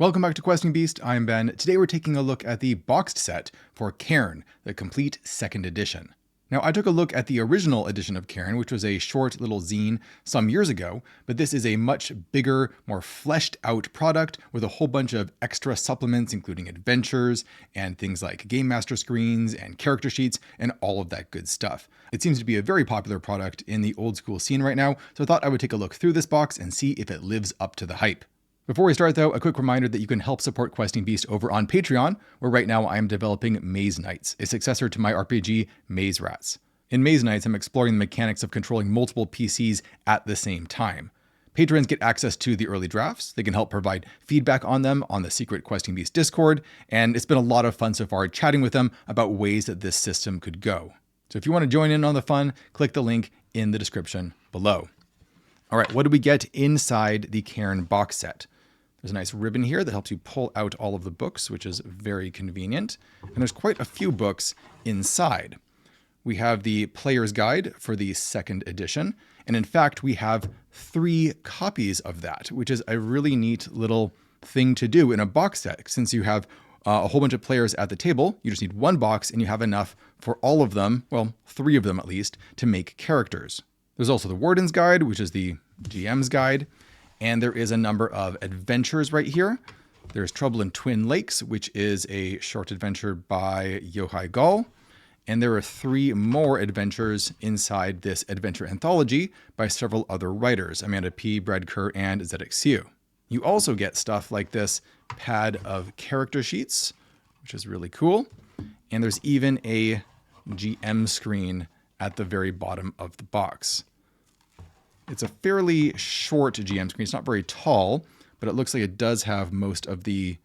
Welcome back to Questing Beast, I'm Ben. Today we're taking a look at the boxed set for Cairn, the complete second edition. Now I took a look at the original edition of Cairn, which was a short little zine some years ago, but this is a much bigger, more fleshed out product with a whole bunch of extra supplements, including adventures and things like Game Master screens and character sheets and all of that good stuff. It seems to be a very popular product in the old school scene right now, so I thought I would take a look through this box and see if it lives up to the hype. Before we start though, a quick reminder that you can help support Questing Beast over on Patreon, where right now I am developing Maze Knights, a successor to my RPG, Maze Rats. In Maze Knights, I'm exploring the mechanics of controlling multiple PCs at the same time. Patrons get access to the early drafts, they can help provide feedback on them on the secret Questing Beast Discord, and it's been a lot of fun so far chatting with them about ways that this system could go. So if you want to join in on the fun, click the link in the description below. All right, what do we get inside the Cairn box set? There's a nice ribbon here that helps you pull out all of the books, which is very convenient. And there's quite a few books inside. We have the player's guide for the second edition. And in fact, we have 3 copies of that, which is a really neat little thing to do in a box set. Since you have a whole bunch of players at the table, you just need 1 box and you have enough for all of them, well, 3 of them at least, to make characters. There's also the Warden's guide, which is the GM's guide. And there is a number of adventures right here. There's Trouble in Twin Lakes, which is a short adventure by Yohai Gall. And there are 3 more adventures inside this adventure anthology by several other writers, Amanda P., Brad Kerr, and Zedek Siu. You also get stuff like this pad of character sheets, which is really cool. And there's even a GM screen at the very bottom of the box. It's a fairly short GM screen. It's not very tall, but it looks like it does have most of the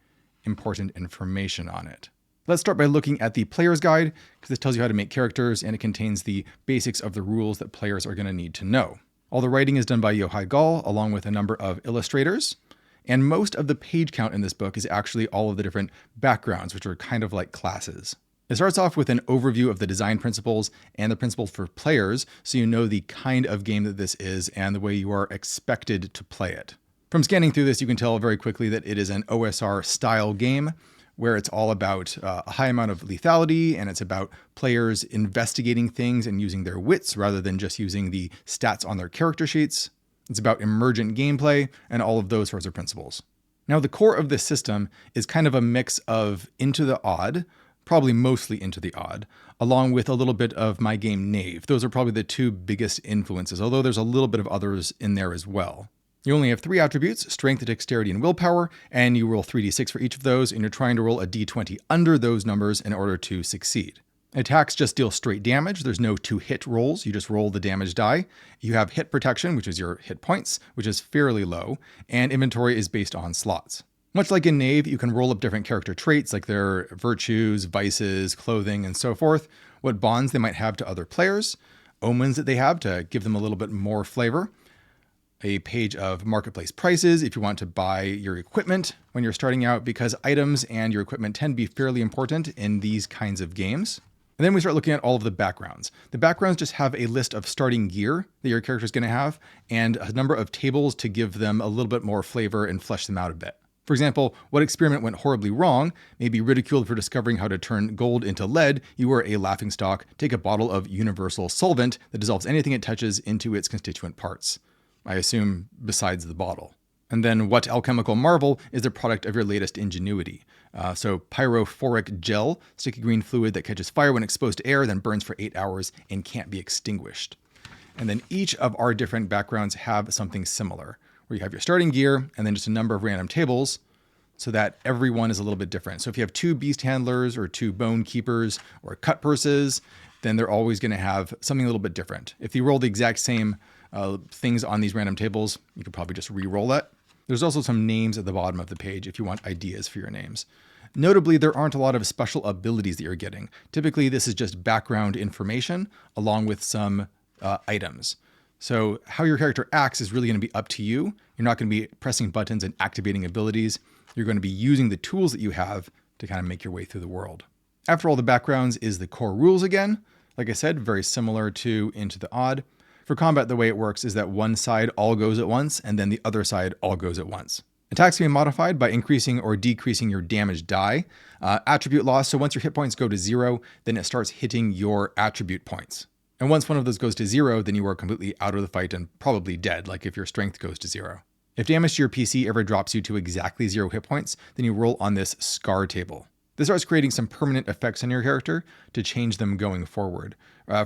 important information on it. Let's start by looking at the player's guide, because this tells you how to make characters and it contains the basics of the rules that players are going to need to know. All the writing is done by Yohai Gall, along with a number of illustrators. And most of the page count in this book is actually all of the different backgrounds, which are kind of like classes. It starts off with an overview of the design principles and the principles for players, so you know the kind of game that this is and the way you are expected to play it. From scanning through this, you can tell very quickly that it is an OSR style game where it's all about a high amount of lethality and it's about players investigating things and using their wits rather than just using the stats on their character sheets. It's about emergent gameplay and all of those sorts of principles. Now, the core of this system is kind of a mix of Into the Odd, probably mostly Into the Odd, along with a little bit of My Game Knave. Those are probably the 2 biggest influences, although there's a little bit of others in there as well. You only have 3 attributes, strength, dexterity, and willpower, and you roll 3d6 for each of those, and you're trying to roll a d20 under those numbers in order to succeed. Attacks just deal straight damage. There's no 2-hit rolls. You just roll the damage die. You have hit protection, which is your hit points, which is fairly low, and inventory is based on slots. Much like in Knave, you can roll up different character traits like their virtues, vices, clothing, and so forth, what bonds they might have to other players, omens that they have to give them a little bit more flavor, a page of marketplace prices if you want to buy your equipment when you're starting out, because items and your equipment tend to be fairly important in these kinds of games. And then we start looking at all of the backgrounds. The backgrounds just have a list of starting gear that your character is going to have and a number of tables to give them a little bit more flavor and flesh them out a bit. For example, what experiment went horribly wrong? Maybe ridiculed for discovering how to turn gold into lead. You are a laughingstock. Take a bottle of universal solvent that dissolves anything it touches into its constituent parts. I assume besides the bottle. And then what alchemical marvel is the product of your latest ingenuity? So pyrophoric gel, sticky green fluid that catches fire when exposed to air, then burns for 8 hours and can't be extinguished. And then each of our different backgrounds have something similar, where you have your starting gear and then just a number of random tables so that everyone is a little bit different. So if you have 2 beast handlers or 2 bone keepers or cut purses, then they're always going to have something a little bit different. If you roll the exact same things on these random tables, you could probably just re-roll that. There's also some names at the bottom of the page if you want ideas for your names. Notably, there aren't a lot of special abilities that you're getting. Typically, this is just background information along with some items. So how your character acts is really going to be up to you. You're not going to be pressing buttons and activating abilities. You're going to be using the tools that you have to kind of make your way through the world. After all the backgrounds is the core rules again. Like I said, very similar to Into the Odd. For combat, the way it works is that one side all goes at once, and then the other side all goes at once. Attacks can be modified by increasing or decreasing your damage die. Attribute loss, so once your hit points go to 0, then it starts hitting your attribute points. And once one of those goes to 0, then you are completely out of the fight and probably dead, like if your strength goes to 0. If damage to your PC ever drops you to exactly 0 hit points, then you roll on this scar table. This starts creating some permanent effects on your character to change them going forward.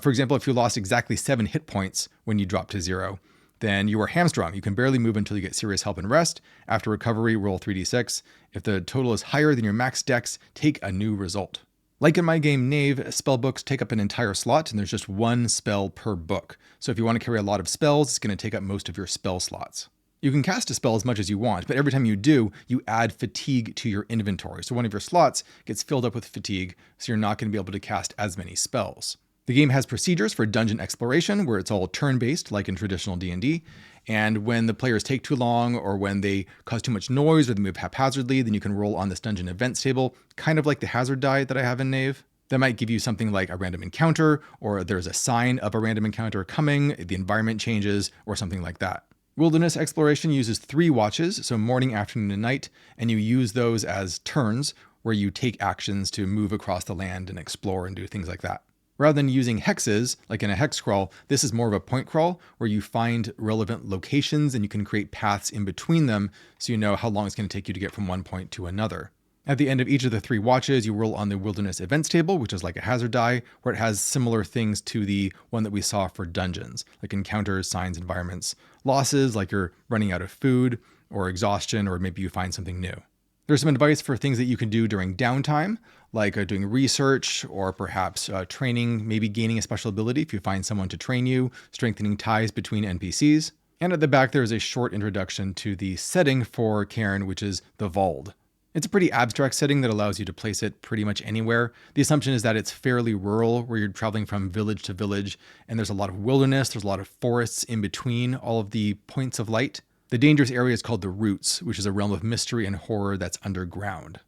For example, if you lost exactly 7 hit points when you drop to 0, then you are hamstrung. You can barely move until you get serious help and rest. After recovery, roll 3d6. If the total is higher than your max dex, take a new result. Like in my game Knave, spell books take up an entire slot, and there's just one spell per book. So if you want to carry a lot of spells, it's going to take up most of your spell slots. You can cast a spell as much as you want, but every time you do, you add fatigue to your inventory. So one of your slots gets filled up with fatigue, so you're not going to be able to cast as many spells. The game has procedures for dungeon exploration, where it's all turn-based, like in traditional D&D. And when the players take too long, or when they cause too much noise, or they move haphazardly, then you can roll on this dungeon events table, kind of like the hazard die that I have in Knave. That might give you something like a random encounter, or there's a sign of a random encounter coming, the environment changes, or something like that. Wilderness exploration uses 3 watches, so morning, afternoon, and night, and you use those as turns, where you take actions to move across the land and explore and do things like that. Rather than using hexes, like in a hex crawl, this is more of a point crawl, where you find relevant locations and you can create paths in between them, so you know how long it's going to take you to get from one point to another. At the end of each of the 3 watches, you roll on the Wilderness Events table, which is like a hazard die, where it has similar things to the one that we saw for dungeons, like encounters, signs, environments, losses, like you're running out of food, or exhaustion, or maybe you find something new. There's some advice for things that you can do during downtime, like doing research, or perhaps training, maybe gaining a special ability if you find someone to train you, strengthening ties between NPCs. And at the back, there's a short introduction to the setting for Cairn, which is the Vald. It's a pretty abstract setting that allows you to place it pretty much anywhere. The assumption is that it's fairly rural, where you're traveling from village to village, and there's a lot of wilderness, there's a lot of forests in between all of the points of light. The dangerous area is called the Roots, which is a realm of mystery and horror that's underground.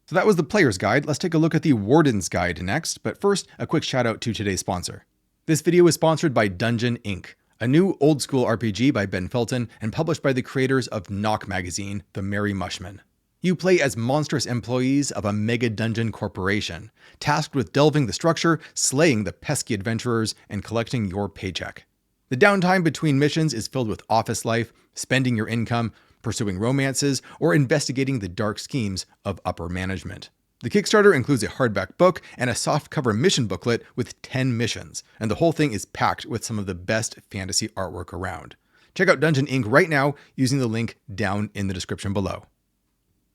So that was the player's guide. Let's take a look at the Warden's guide next, but first, a quick shout out to today's sponsor. This video is sponsored by Dungeon Inc., a new old-school RPG by Ben Felton and published by the creators of Knock magazine, The Merry Mushman. You play as monstrous employees of a mega dungeon corporation, tasked with delving the structure, slaying the pesky adventurers, and collecting your paycheck. The downtime between missions is filled with office life, spending your income, pursuing romances, or investigating the dark schemes of upper management. The Kickstarter includes a hardback book and a softcover mission booklet with 10 missions, and the whole thing is packed with some of the best fantasy artwork around. Check out Dungeon Inc. right now using the link down in the description below.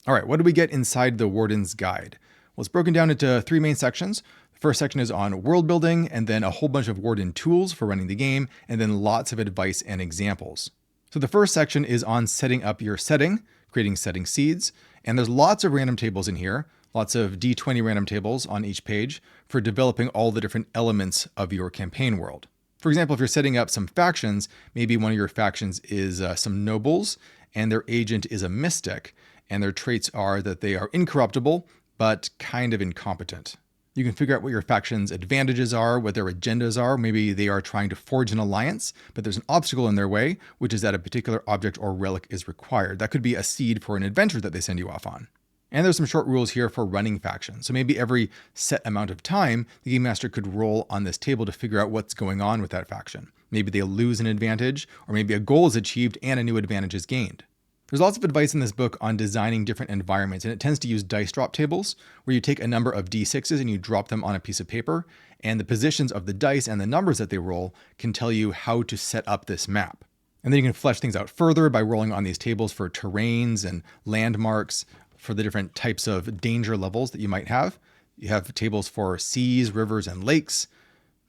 All right, what do we get inside the Warden's Guide? Well, it's broken down into 3 main sections. The first section is on world building, and then a whole bunch of Warden tools for running the game, and then lots of advice and examples. So the first section is on setting up your setting, creating setting seeds, and there's lots of random tables in here, lots of D20 random tables on each page for developing all the different elements of your campaign world. For example, if you're setting up some factions, maybe one of your factions is some nobles, and their agent is a mystic, and their traits are that they are incorruptible, but kind of incompetent. You can figure out what your faction's advantages are, what their agendas are. Maybe they are trying to forge an alliance, but there's an obstacle in their way, which is that a particular object or relic is required. That could be a seed for an adventure that they send you off on. And there's some short rules here for running factions. So maybe every set amount of time, the game master could roll on this table to figure out what's going on with that faction. Maybe they'll lose an advantage, or maybe a goal is achieved and a new advantage is gained. There's lots of advice in this book on designing different environments, and it tends to use dice drop tables, where you take a number of d6s and you drop them on a piece of paper, and the positions of the dice and the numbers that they roll can tell you how to set up this map. And then you can flesh things out further by rolling on these tables for terrains and landmarks, for the different types of danger levels that you might have. You have tables for seas, rivers, and lakes,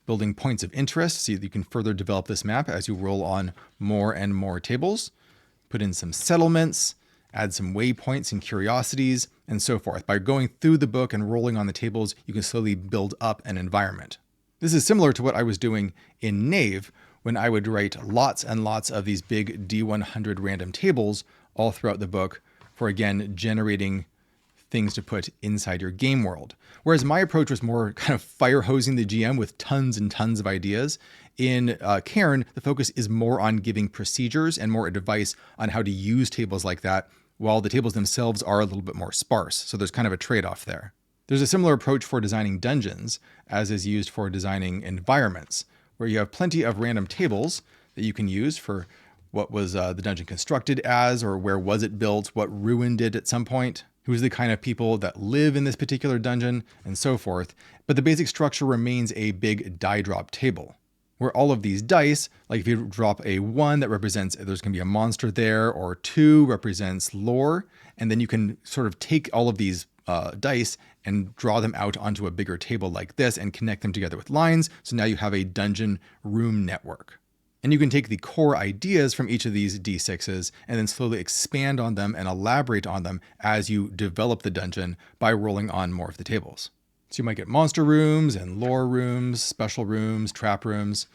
building points of interest so that you can further develop this map as you roll on more and more tables. Put in some settlements, add some waypoints and curiosities, and so forth. By going through the book and rolling on the tables, you can slowly build up an environment. This is similar to what I was doing in Knave, when I would write lots and lots of these big D100 random tables all throughout the book for, again, generating things to put inside your game world. Whereas my approach was more kind of fire hosing the GM with tons and tons of ideas. In Cairn, the focus is more on giving procedures and more advice on how to use tables like that while the tables themselves are a little bit more sparse. So there's kind of a trade-off there. There's a similar approach for designing dungeons as is used for designing environments, where you have plenty of random tables that you can use for what was the dungeon constructed as, or where was it built, what ruined it at some point, who's the kind of people that live in this particular dungeon, and so forth. But the basic structure remains a big die drop table, where all of these dice, like if you drop a 1 that represents there's going to be a monster there, or 2 represents lore, and then you can sort of take all of these dice and draw them out onto a bigger table like this and connect them together with lines. So now you have a dungeon room network. And you can take the core ideas from each of these D6s and then slowly expand on them and elaborate on them as you develop the dungeon by rolling on more of the tables. So you might get monster rooms and lore rooms, special rooms, trap rooms,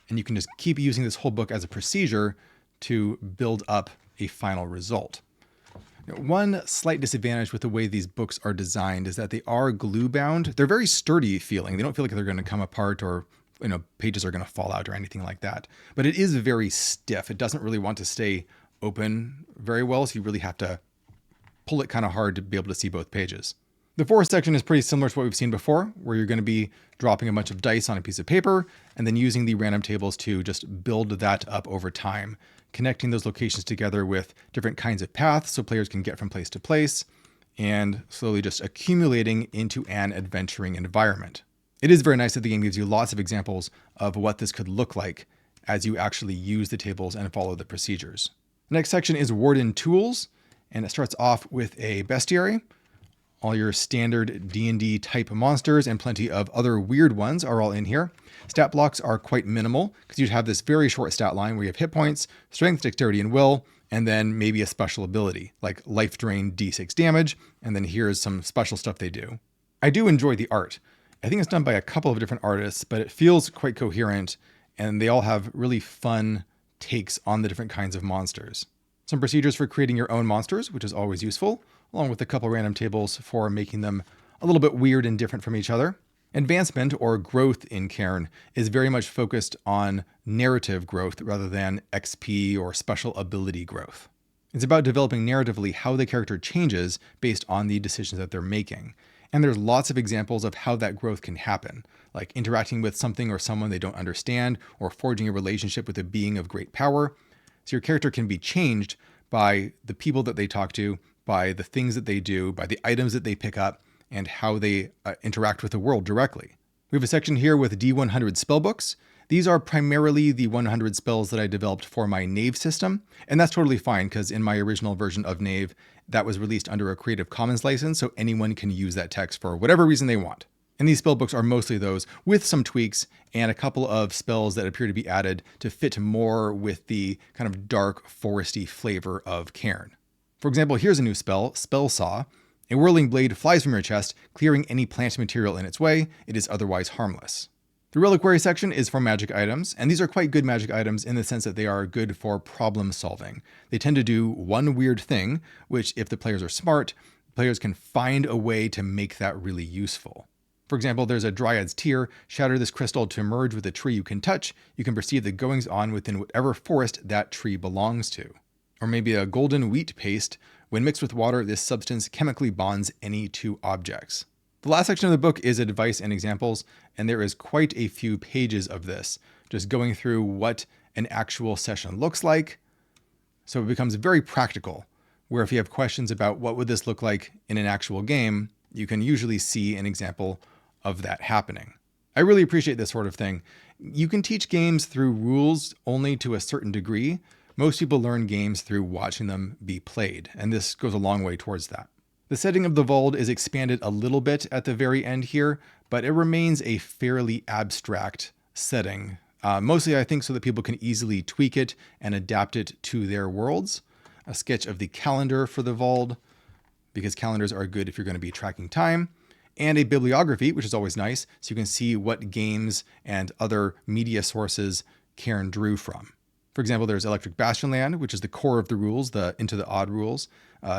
and you can just keep using this whole book as a procedure to build up a final result. Now, one slight disadvantage with the way these books are designed is that they are glue bound. They're very sturdy feeling. They don't feel like they're going to come apart or pages are going to fall out or anything like that. But it is very stiff. It doesn't really want to stay open very well, so you really have to pull it kind of hard to be able to see both pages. The fourth section is pretty similar to what we've seen before, where you're going to be dropping a bunch of dice on a piece of paper and then using the random tables to just build that up over time, connecting those locations together with different kinds of paths so players can get from place to place, and slowly just accumulating into an adventuring environment. It is very nice that the game gives you lots of examples of what this could look like as you actually use the tables and follow the procedures. The next section is Warden Tools, and it starts off with a bestiary. All your standard D&D type monsters and plenty of other weird ones are all in here. Stat blocks are quite minimal because you'd have this very short stat line where you have hit points, strength, dexterity, and will, and then maybe a special ability like life drain D6 damage, and then here's some special stuff they do. I do enjoy the art. I think it's done by a couple of different artists, but it feels quite coherent, and they all have really fun takes on the different kinds of monsters. Some procedures for creating your own monsters, which is always useful, along with a couple random tables for making them a little bit weird and different from each other. Advancement, or growth in Cairn, is very much focused on narrative growth rather than XP or special ability growth. It's about developing narratively how the character changes based on the decisions that they're making. And there's lots of examples of how that growth can happen, like interacting with something or someone they don't understand, or forging a relationship with a being of great power. So your character can be changed by the people that they talk to, by the things that they do, by the items that they pick up, and how they interact with the world directly. We have a section here with D100 spellbooks. These are primarily the 100 spells that I developed for my Knave system, and that's totally fine because in my original version of Knave, that was released under a Creative Commons license, so anyone can use that text for whatever reason they want. And these spellbooks are mostly those, with some tweaks and a couple of spells that appear to be added to fit more with the kind of dark, foresty flavor of Cairn. For example, here's a new spell, Spell Saw. A whirling blade flies from your chest, clearing any plant material in its way. It is otherwise harmless. The reliquary section is for magic items, and these are quite good magic items in the sense that they are good for problem solving. They tend to do one weird thing, which if the players are smart, players can find a way to make that really useful. For example, there's a Dryad's Tear. Shatter this crystal to merge with a tree you can touch. You can perceive the goings on within whatever forest that tree belongs to. Or maybe a golden wheat paste. When mixed with water, this substance chemically bonds any two objects. The last section of the book is advice and examples, and there is quite a few pages of this, just going through what an actual session looks like. So it becomes very practical, where if you have questions about what would this look like in an actual game, you can usually see an example of that happening. I really appreciate this sort of thing. You can teach games through rules only to a certain degree. Most people learn games through watching them be played, and this goes a long way towards that. The setting of the Vault is expanded a little bit at the very end here, but it remains a fairly abstract setting. Mostly, I think, so that people can easily tweak it and adapt it to their worlds. A sketch of the calendar for the Vault, because calendars are good if you're going to be tracking time. And a bibliography, which is always nice, so you can see what games and other media sources Cairn drew from. For example, there's Electric Bastionland, which is the core of the rules, the Into the Odd rules.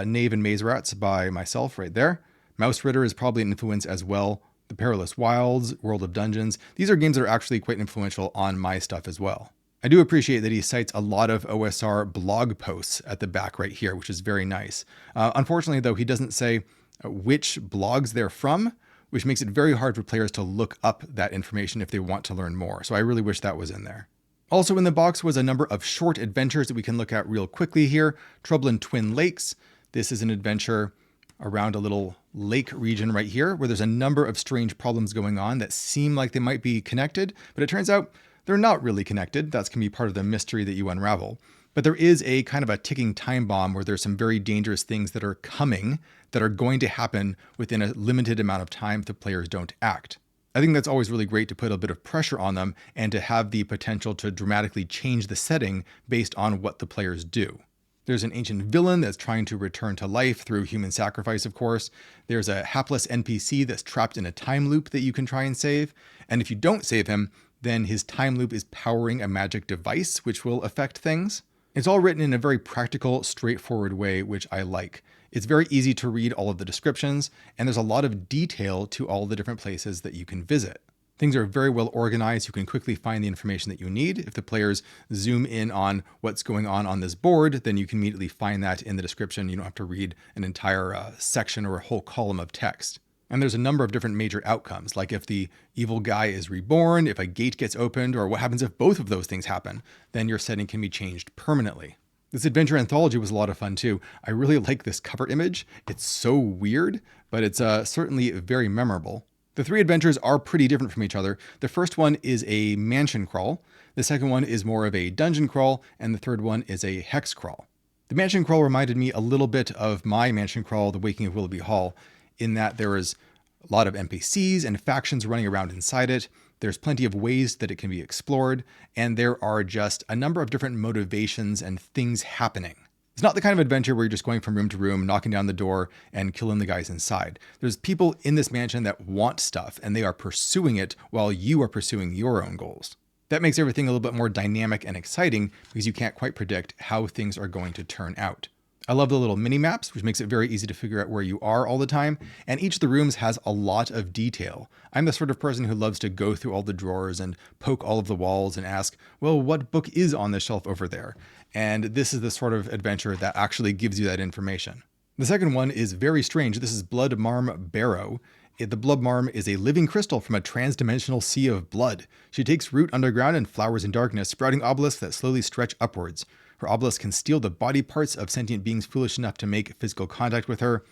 Knave and Maze Rats by myself right there. Mouse Ritter is probably an influence as well. The Perilous Wilds, World of Dungeons. These are games that are actually quite influential on my stuff as well. I do appreciate that he cites a lot of OSR blog posts at the back right here, which is very nice. Unfortunately, though, he doesn't say which blogs they're from, which makes it very hard for players to look up that information if they want to learn more. So I really wish that was in there. Also in the box was a number of short adventures that we can look at real quickly here. Trouble in Twin Lakes. This is an adventure around a little lake region right here where there's a number of strange problems going on that seem like they might be connected, but it turns out they're not really connected. That's going to be part of the mystery that you unravel. But there is a kind of a ticking time bomb where there's some very dangerous things that are coming that are going to happen within a limited amount of time if the players don't act. I think that's always really great to put a bit of pressure on them and to have the potential to dramatically change the setting based on what the players do. There's an ancient villain that's trying to return to life through human sacrifice, of course. There's a hapless NPC that's trapped in a time loop that you can try and save. And if you don't save him, then his time loop is powering a magic device, which will affect things. It's all written in a very practical, straightforward way, which I like. It's very easy to read all of the descriptions, and there's a lot of detail to all the different places that you can visit. Things are very well organized. You can quickly find the information that you need. If the players zoom in on what's going on this board, then you can immediately find that in the description. You don't have to read an entire section or a whole column of text. And there's a number of different major outcomes, like if the evil guy is reborn, if a gate gets opened, or what happens if both of those things happen, then your setting can be changed permanently. This adventure anthology was a lot of fun too. I really like this cover image. It's so weird, but it's certainly very memorable. The three adventures are pretty different from each other. The first one is a mansion crawl. The second one is more of a dungeon crawl. And the third one is a hex crawl. The mansion crawl reminded me a little bit of my mansion crawl, The Waking of Willoughby Hall, in that there is a lot of NPCs and factions running around inside it. There's plenty of ways that it can be explored, and there are just a number of different motivations and things happening. It's not the kind of adventure where you're just going from room to room, knocking down the door and killing the guys inside. There's people in this mansion that want stuff, and they are pursuing it while you are pursuing your own goals. That makes everything a little bit more dynamic and exciting because you can't quite predict how things are going to turn out. I love the little mini maps, which makes it very easy to figure out where you are all the time. And each of the rooms has a lot of detail. I'm the sort of person who loves to go through all the drawers and poke all of the walls and ask, well, what book is on the shelf over there? And this is the sort of adventure that actually gives you that information. The second one is very strange. This is Blood Marm Barrow. The blood marm is a living crystal from a trans-dimensional sea of blood. She takes root underground and flowers in darkness, sprouting obelisks that slowly stretch upwards. Her obelisk can steal the body parts of sentient beings foolish enough to make physical contact with her.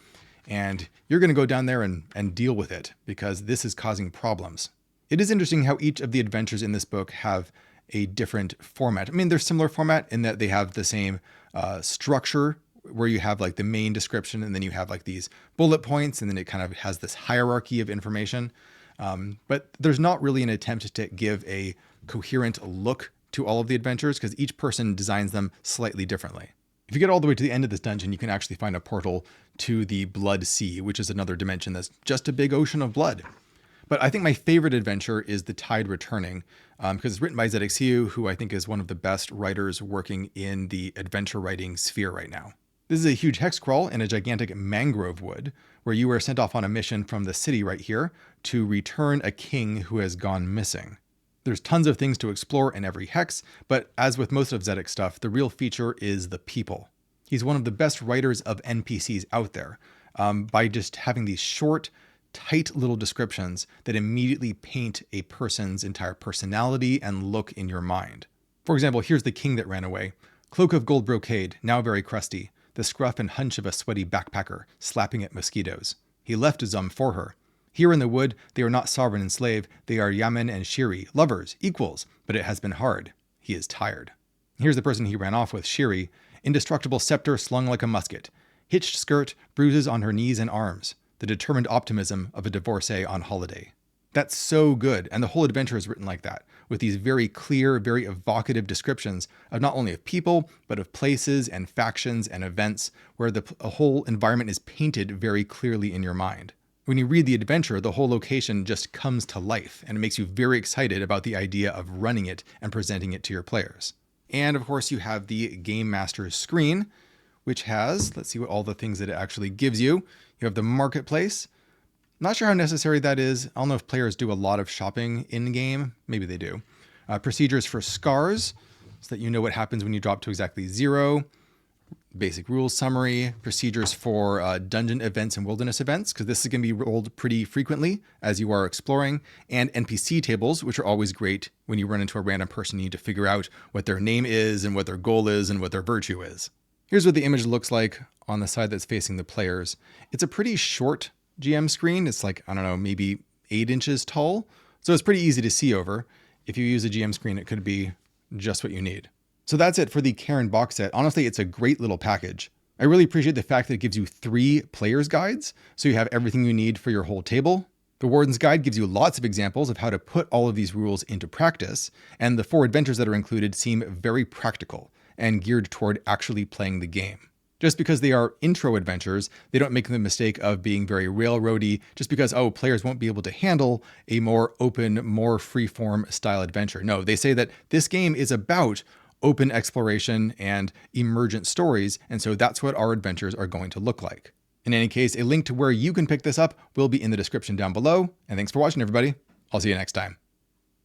And you're going to go down there and deal with it because this is causing problems. It is interesting how each of the adventures in this book have a different format. I mean, they're similar format in that they have the same structure where you have like the main description and then you have like these bullet points and then it kind of has this hierarchy of information. But there's not really an attempt to give a coherent look to all of the adventures because each person designs them slightly differently. If you get all the way to the end of this dungeon, you can actually find a portal to the Blood Sea, which is another dimension that's just a big ocean of blood. But I think my favorite adventure is The Tide Returning because it's written by ZXU, who I think is one of the best writers working in the adventure writing sphere right now. This is a huge hex crawl in a gigantic mangrove wood where you are sent off on a mission from the city right here to return a king who has gone missing. There's tons of things to explore in every hex, but as with most of ZX stuff, the real feature is the people. He's one of the best writers of NPCs out there by just having these short, tight little descriptions that immediately paint a person's entire personality and look in your mind. For example, here's the king that ran away. Cloak of gold brocade, now very crusty. The scruff and hunch of a sweaty backpacker, slapping at mosquitoes. He left Zum for her. Here in the wood, they are not sovereign and slave, they are Yamen and Shiri, lovers, equals, but it has been hard. He is tired. Here's the person he ran off with, Shiri, indestructible scepter slung like a musket, hitched skirt, bruises on her knees and arms, the determined optimism of a divorcee on holiday. That's so good, and the whole adventure is written like that, with these very clear, very evocative descriptions of not only of people, but of places and factions and events where the whole environment is painted very clearly in your mind. When you read the adventure, the whole location just comes to life, and it makes you very excited about the idea of running it and presenting it to your players. And of course, you have the Game Master's screen, which has, let's see what all the things that it actually gives you. You have the marketplace. Not sure how necessary that is. I don't know if players do a lot of shopping in-game. Maybe they do. Procedures for scars. so that you know what happens when you drop to exactly 0. Basic rules summary, procedures for dungeon events and wilderness events, because this is going to be rolled pretty frequently as you are exploring, and NPC tables, which are always great when you run into a random person. You need to figure out what their name is and what their goal is and what their virtue is. Here's what the image looks like on the side that's facing the players. It's a pretty short GM screen. It's like, I don't know, maybe 8 inches tall. So it's pretty easy to see over. If you use a GM screen, it could be just what you need. So that's it for the Cairn box set. Honestly, it's a great little package. I really appreciate the fact that it gives you 3 player's guides, so you have everything you need for your whole table. The Warden's Guide gives you lots of examples of how to put all of these rules into practice, and the 4 adventures that are included seem very practical and geared toward actually playing the game. Just because they are intro adventures, they don't make the mistake of being very railroady just because, oh, players won't be able to handle a more open, more free-form style adventure. No, they say that this game is about open exploration and emergent stories, and so that's what our adventures are going to look like. In any case, a link to where you can pick this up will be in the description down below, and thanks for watching, everybody. I'll see you next time.